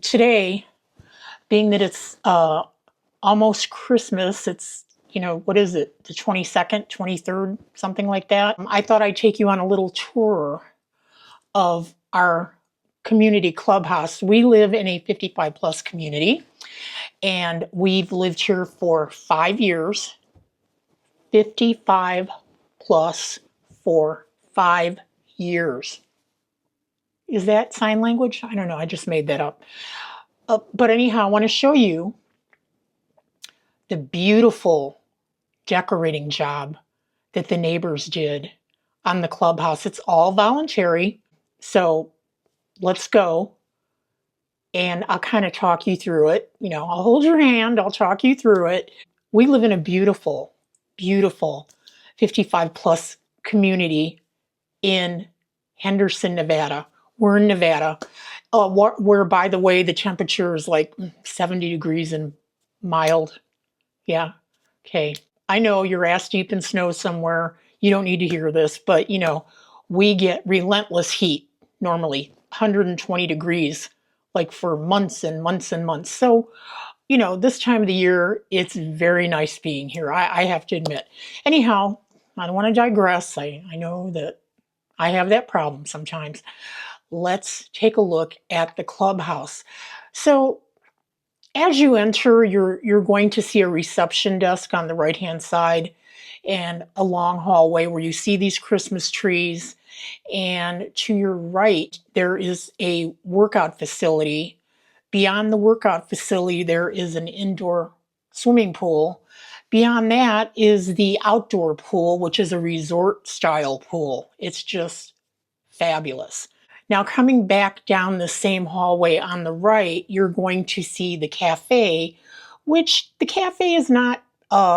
today, being that it's almost Christmas, it's, what is it, the 22nd, 23rd, something like that. I thought I'd take you on a little tour of our community clubhouse. We live in a 55 plus community, and we've lived here for 5 years, 55 plus for 5 years. Is that sign language? I don't know. I just made that up. But anyhow, I want to show you the beautiful decorating job that the neighbors did on the clubhouse. It's all voluntary. So let's go. And I'll kind of talk you through it. I'll hold your hand. I'll talk you through it. We live in a beautiful, beautiful 55 plus community in Henderson, Nevada. We're in Nevada, where, by the way, the temperature is like 70 degrees and mild. Yeah. Okay. I know you're ass deep in snow somewhere. You don't need to hear this, but we get relentless heat normally, 120 degrees, like for months and months and months. So, this time of the year, it's very nice being here. I have to admit. Anyhow, I don't want to digress. I know that I have that problem sometimes. Let's take a look at the clubhouse. So as you enter, you're going to see a reception desk on the right-hand side and a long hallway where you see these Christmas trees. And to your right, there is a workout facility. Beyond the workout facility, there is an indoor swimming pool. Beyond that is the outdoor pool, which is a resort-style pool. It's just fabulous. Now, coming back down the same hallway on the right, you're going to see the cafe, which the cafe is not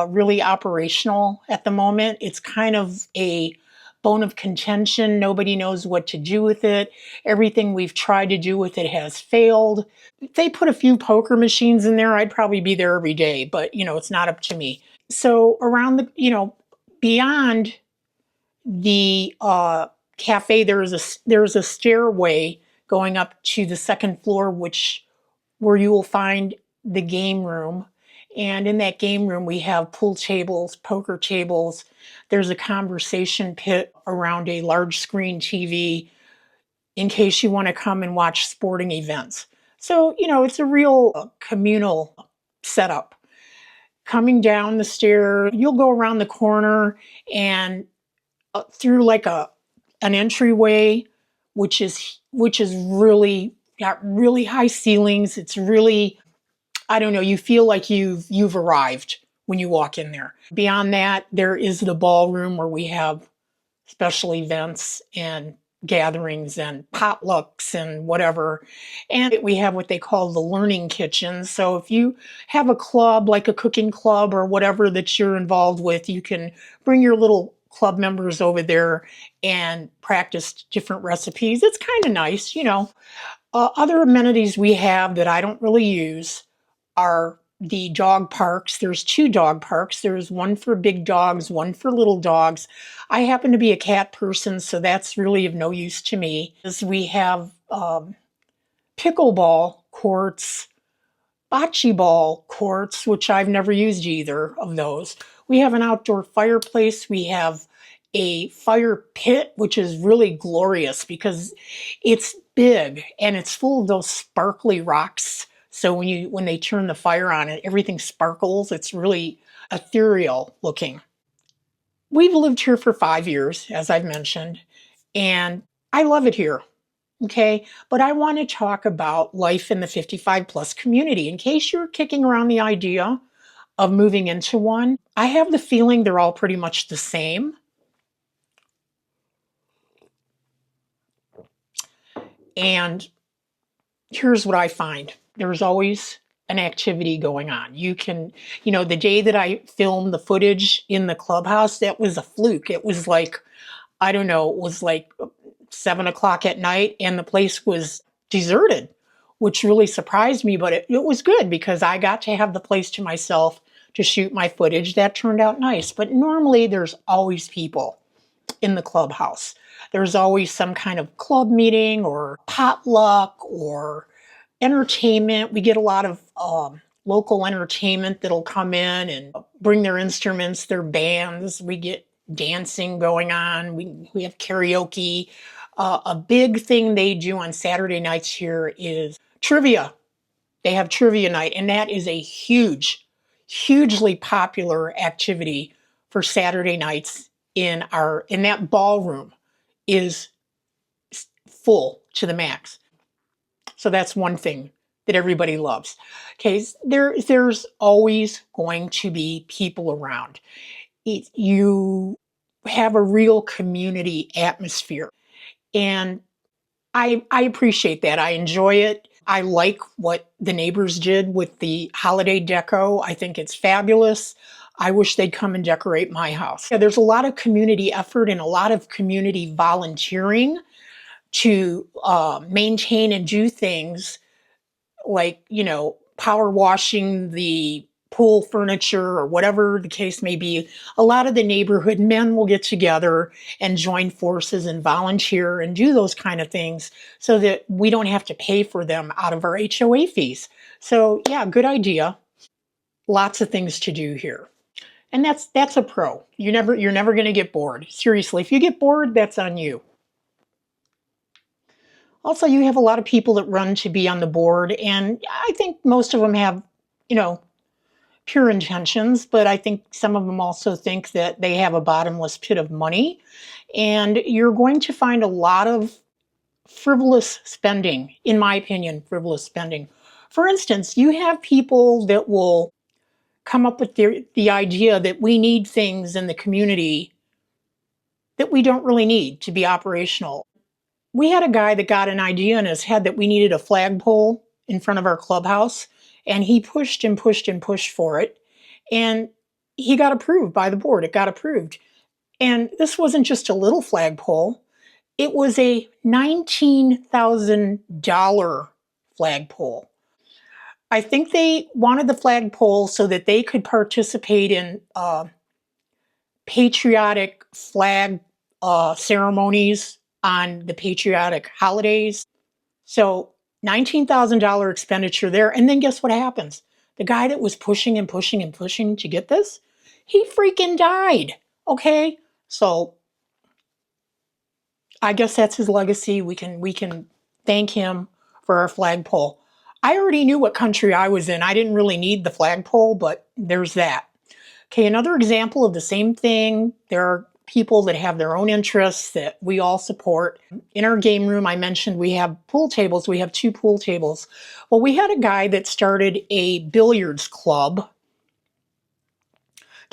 really operational at the moment. It's kind of a bone of contention. Nobody knows what to do with it. Everything we've tried to do with it has failed. If they put a few poker machines in there, I'd probably be there every day, but it's not up to me. So around the, beyond the cafe, there's a stairway going up to the second floor, where you will find the game room. And in that game room, we have pool tables, poker tables. There's a conversation pit around a large screen TV in case you want to come and watch sporting events. So, it's a real communal setup. Coming down the stair, you'll go around the corner and through like an entryway, which is really got really high ceilings. It's really, I don't know, you feel like you've arrived when you walk in there. Beyond that, there is the ballroom where we have special events and gatherings and potlucks and whatever. And we have what they call the learning kitchen. So if you have a club, like a cooking club or whatever that you're involved with, you can bring your little club members over there and practice different recipes. It's kind of nice, Other amenities we have that I don't really use are the dog parks. There's 2 dog parks. There's one for big dogs, one for little dogs. I happen to be a cat person, so that's really of no use to me. We have pickleball courts, bocce ball courts, which I've never used either of those. We have an outdoor fireplace. We have a fire pit, which is really glorious because it's big and it's full of those sparkly rocks. So when they turn the fire on, everything sparkles. It's really ethereal looking. We've lived here for 5 years, as I've mentioned, and I love it here. Okay, but I want to talk about life in the 55 plus community. In case you're kicking around the idea of moving into one, I have the feeling they're all pretty much the same. And here's what I find. There's always an activity going on. You can, the day that I filmed the footage in the clubhouse, that was a fluke. It was like, I don't know, it was like 7 o'clock at night and the place was deserted, which really surprised me, but it was good because I got to have the place to myself to shoot my footage. That turned out nice. But normally there's always people in the clubhouse. There's always some kind of club meeting or potluck or Entertainment, we get a lot of local entertainment that'll come in and bring their instruments, their bands. We get dancing going on. We have karaoke. A big thing they do on Saturday nights here is trivia. They have trivia night, and that is a hugely popular activity for Saturday nights in that ballroom is full to the max. So that's one thing that everybody loves. Okay, there's always going to be people around. You have a real community atmosphere, and I appreciate that. I enjoy it. I like what the neighbors did with the holiday deco. I think it's fabulous. I wish they'd come and decorate my house. Yeah, there's a lot of community effort and a lot of community volunteering to maintain and do things like, power washing the pool furniture or whatever the case may be. A lot of the neighborhood men will get together and join forces and volunteer and do those kind of things so that we don't have to pay for them out of our HOA fees. So yeah, good idea. Lots of things to do here. And that's a pro. You're never going to get bored. Seriously, if you get bored, that's on you. Also, you have a lot of people that run to be on the board, and I think most of them have, you know, pure intentions, but I think some of them also think that they have a bottomless pit of money. And you're going to find a lot of frivolous spending, in my opinion, frivolous spending. For instance, you have people that will come up with the idea that we need things in the community that we don't really need to be operational. We had a guy that got an idea in his head that we needed a flagpole in front of our clubhouse, and he pushed and pushed and pushed for it. And he got approved by the board. It got approved. And this wasn't just a little flagpole, it was a $19,000 flagpole. I think they wanted the flagpole so that they could participate in patriotic flag ceremonies on the patriotic holidays. So $19,000 expenditure there. And then guess what happens? The guy that was pushing and pushing and pushing to get this, he freaking died. Okay. So I guess that's his legacy. We can thank him for our flagpole. I already knew what country I was in. I didn't really need the flagpole, but there's that. Okay, another example of the same thing. There are people that have their own interests that we all support. In our game room, I mentioned we have pool tables. We have 2 pool tables. Well, we had a guy that started a billiards club.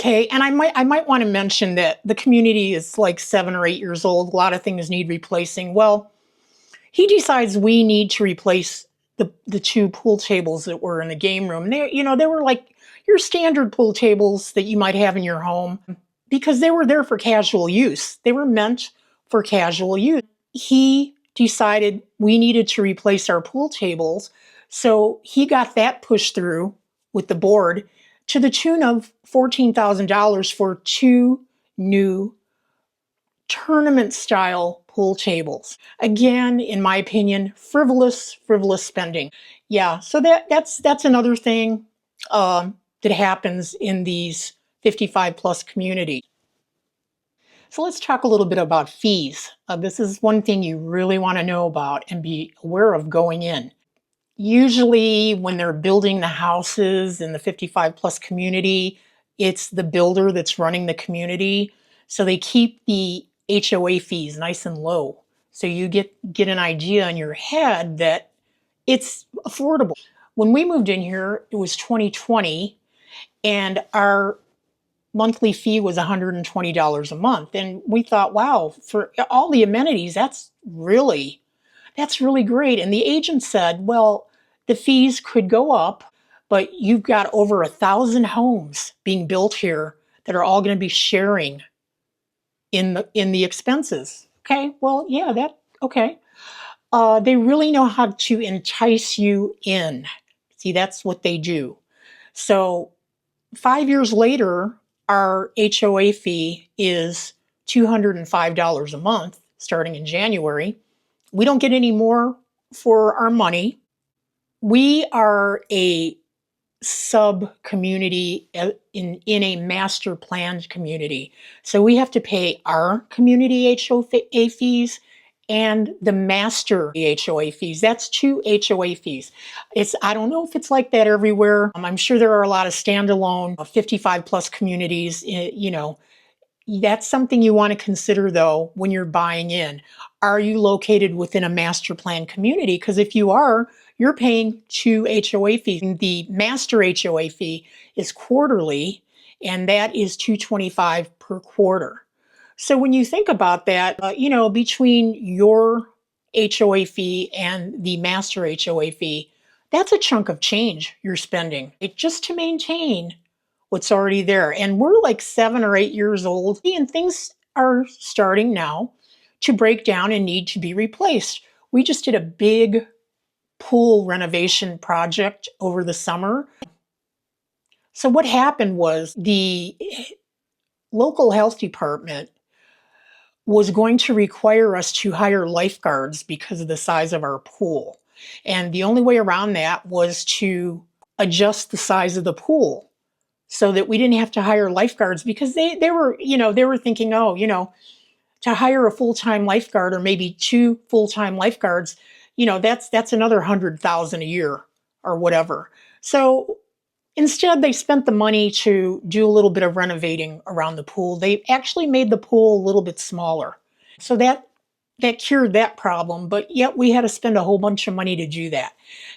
Okay, and I might want to mention that the community is like 7 or 8 years old. A lot of things need replacing. Well, he decides we need to replace the 2 pool tables that were in the game room. They were like your standard pool tables that you might have in your home because they were there for casual use. They were meant for casual use. He decided we needed to replace our pool tables, so he got that pushed through with the board to the tune of $14,000 for 2 new tournament style pool tables. Again, in my opinion, frivolous spending. Yeah, so that's another thing that happens in these 55 plus communities. So let's talk a little bit about fees. This is one thing you really want to know about and be aware of going in. Usually when they're building the houses in the 55 plus community, it's the builder that's running the community. So they keep the HOA fees nice and low. So you get an idea in your head that it's affordable. When we moved in here, it was 2020 and our monthly fee was $120 a month. And we thought, wow, for all the amenities, that's really great. And the agent said, well, the fees could go up, but you've got over 1,000 homes being built here that are all going to be sharing in the expenses. Okay, well, yeah, okay. They really know how to entice you in. See, that's what they do. So 5 years later, our HOA fee is $205 a month starting in January. We don't get any more for our money. We are a sub community in a master planned community. So we have to pay our community HOA fees and the master HOA fees. That's two HOA fees. I don't know if it's like that everywhere. I'm sure there are a lot of standalone 55 plus communities, that's something you want to consider though when you're buying in. Are you located within a master plan community? Because if you are, you're paying two HOA fees. The master HOA fee is quarterly, and that is $225 per quarter. So when you think about that, between your HOA fee and the master HOA fee, that's a chunk of change you're spending just to maintain what's already there. And we're like 7 or 8 years old, and things are starting now to break down and need to be replaced. We just did a big pool renovation project over the summer. So what happened was the local health department was going to require us to hire lifeguards because of the size of our pool. And the only way around that was to adjust the size of the pool so that we didn't have to hire lifeguards, because they were thinking, oh, to hire a full-time lifeguard or maybe two full-time lifeguards, that's another 100,000 a year or whatever. So instead, they spent the money to do a little bit of renovating around the pool. They actually made the pool a little bit smaller. So that cured that problem, but yet we had to spend a whole bunch of money to do that.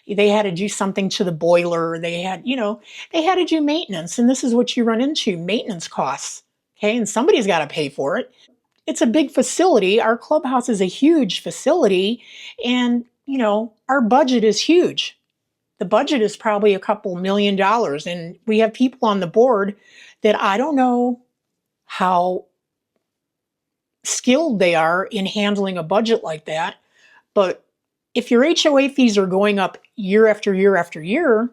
They had to do something to the boiler. They had to do maintenance, and this is what you run into, maintenance costs. Okay, and somebody's got to pay for it. It's a big facility. Our clubhouse is a huge facility, and our budget is huge. The budget is probably a couple $1,000,000, and we have people on the board that I don't know how skilled they are in handling a budget like that. But if your HOA fees are going up year after year after year,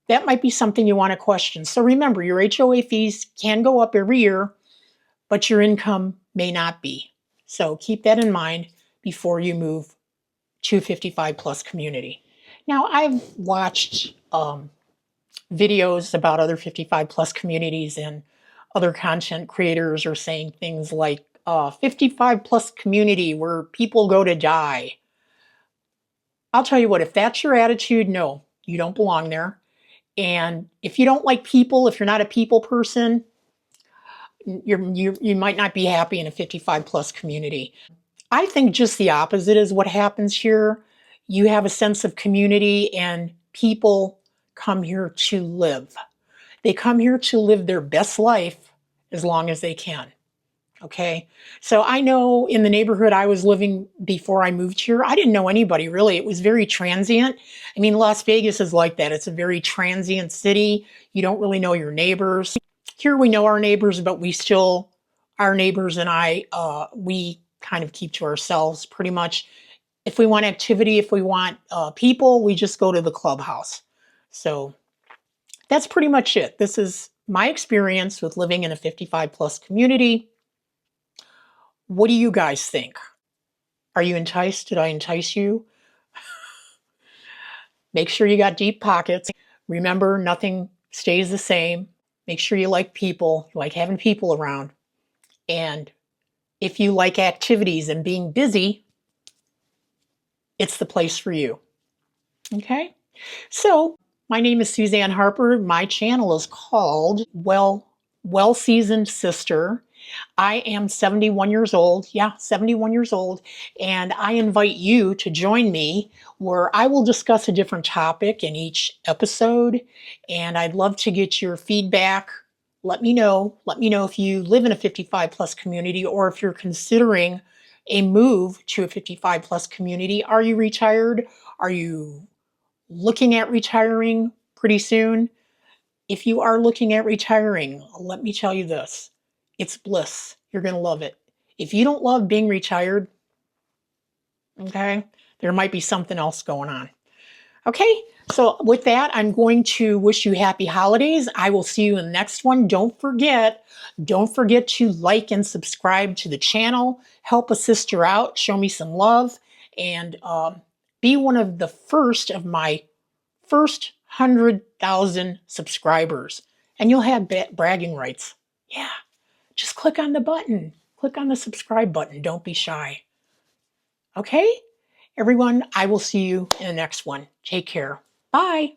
that might be something you want to question. So remember, your HOA fees can go up every year, but your income may not be. So keep that in mind before you move to a 55 plus community. Now, I've watched videos about other 55 plus communities, and other content creators are saying things like 55 plus community where people go to die. I'll tell you what, if that's your attitude, no, you don't belong there. And if you don't like people, if you're not a people person, you might not be happy in a 55 plus community. I think just the opposite is what happens here. You have a sense of community, and people come here to live. They come here to live their best life as long as they can. Okay. So I know in the neighborhood I was living before I moved here, I didn't know anybody really. It was very transient. I mean, Las Vegas is like that. It's a very transient city. You don't really know your neighbors. Here we know our neighbors, but our neighbors and we kind of keep to ourselves pretty much. If we want activity, if we want people, we just go to the clubhouse. So that's pretty much it. This is my experience with living in a 55 plus community. What do you guys think? Are you enticed? Did I entice you? Make sure you got deep pockets. Remember, nothing stays the same. Make sure you like people, you like having people around. And if you like activities and being busy, it's the place for you. Okay? So, my name is Suzanne Harper. My channel is called Well Seasoned Sister. I am 71 years old. Yeah, 71 years old. And I invite you to join me where I will discuss a different topic in each episode. And I'd love to get your feedback. Let me know. Let me know if you live in a 55 plus community, or if you're considering a move to a 55 plus community. Are you retired? Are you looking at retiring pretty soon? If you are looking at retiring, let me tell you this. It's bliss. You're going to love it. If you don't love being retired, okay, there might be something else going on. Okay, so with that, I'm going to wish you happy holidays. I will see you in the next one. Don't forget to like and subscribe to the channel. Help a sister out. Show me some love. And be one of the first of my first 100,000 subscribers, and you'll have bragging rights. Yeah, just click on the button. Click on the subscribe button. Don't be shy. Okay? Everyone, I will see you in the next one. Take care. Bye.